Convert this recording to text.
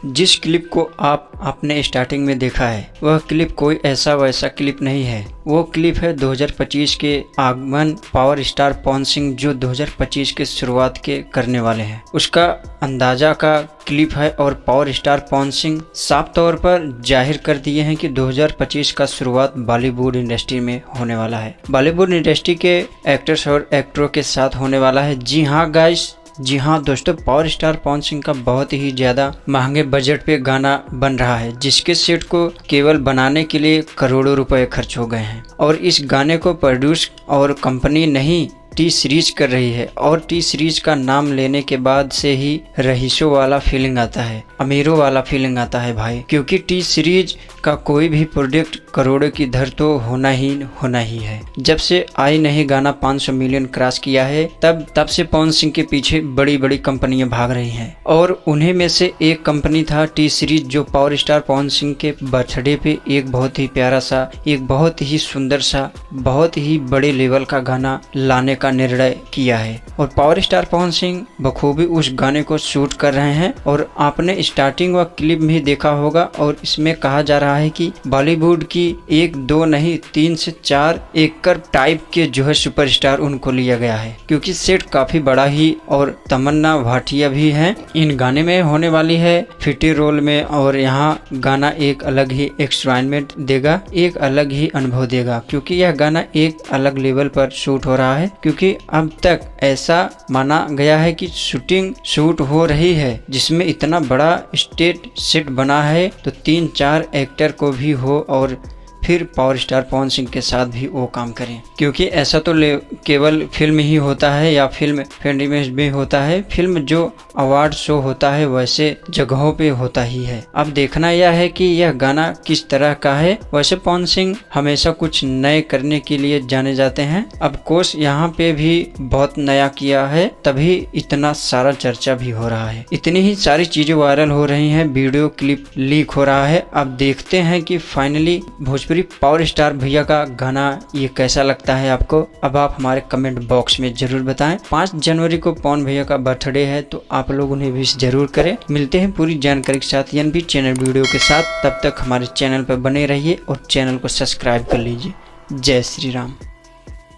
जिस क्लिप को आप आपने स्टार्टिंग में देखा है वह क्लिप कोई ऐसा वैसा क्लिप नहीं है। वो क्लिप है 2025 के आगमन पावर स्टार पवन सिंह जो 2025 के शुरुआत के करने वाले हैं, उसका अंदाजा का क्लिप है। और पावर स्टार पवन सिंह साफ तौर पर जाहिर कर दिए हैं कि 2025 का शुरुआत बॉलीवुड इंडस्ट्री में होने वाला है। बॉलीवुड इंडस्ट्री के एक्टर्स और एक्टरों के साथ होने वाला है। जी हाँ गाइस, जी हाँ दोस्तों, पावर स्टार पवन सिंह का बहुत ही ज़्यादा महंगे बजट पे गाना बन रहा है, जिसके सेट को केवल बनाने के लिए करोड़ों रुपए खर्च हो गए हैं। और इस गाने को प्रोड्यूस और कंपनी नहीं टी सीरीज कर रही है। और टी सीरीज का नाम लेने के बाद से ही रईसों वाला फीलिंग आता है, अमीरों वाला फीलिंग आता है भाई, क्योंकि टी सीरीज का कोई भी प्रोडक्ट करोड़ों की दर तो होना ही है। जब से आई नहीं गाना 500 मिलियन क्रॉस किया है तब से पवन सिंह के पीछे बड़ी बड़ी कंपनियां भाग रही हैं। और उन्हीं में से एक कंपनी था टी सीरीज, जो पावर स्टार पवन सिंह के बर्थडे पे एक बहुत ही प्यारा सा, एक बहुत ही सुंदर सा, बहुत ही बड़े लेवल का गाना लाने का निर्णय किया है। और पावर स्टार पवन सिंह बखूबी उस गाने को शूट कर रहे हैं। और आपने स्टार्टिंग व क्लिप भी देखा होगा। और इसमें कहा जा रहा है कि बॉलीवुड की 1 2 नहीं 3 से 4 एकड़ टाइप के जो है सुपरस्टार उनको लिया गया है, क्योंकि सेट काफी बड़ा ही। और तमन्ना भाटिया भी हैं इन गाने में होने वाली है फिटी रोल में। और यहाँ गाना एक अलग ही एक्सपेरिमेंट देगा, एक अलग ही अनुभव देगा, क्योंकि यह गाना एक अलग लेवल पर शूट हो रहा है। क्योंकि अब तक ऐसा माना गया है कि शूट हो रही है जिसमें इतना बड़ा स्टेट सेट बना है तो 3-4 एक्टर को भी हो और फिर पावर स्टार पवन सिंह के साथ भी वो काम करें। क्योंकि ऐसा तो केवल फिल्म ही होता है या फिल्म फेस्टिवल में होता है। फिल्म जो अवार्ड शो होता है वैसे जगहों पे होता ही है। अब देखना यह है कि यह गाना किस तरह का है। वैसे पवन सिंह हमेशा कुछ नए करने के लिए जाने जाते हैं। अब कोर्स यहाँ पे भी बहुत नया किया है, तभी इतना सारा चर्चा भी हो रहा है। इतनी ही सारी चीजें वायरल हो रही हैं, वीडियो क्लिप लीक हो रहा है। अब देखते हैं कि फाइनली भोजपुरी पावर स्टार भैया का गाना ये कैसा लगता है आपको। अब आप हमारे कमेंट बॉक्स में जरूर बताएं। 5 जनवरी को पवन भैया का बर्थडे है, तो आप लोग उन्हें विश जरूर करें। मिलते हैं पूरी जानकारी के साथ एनबी चैनल वीडियो के साथ। तब तक हमारे चैनल पर बने रहिए और चैनल को सब्सक्राइब कर लीजिए। जय श्री राम।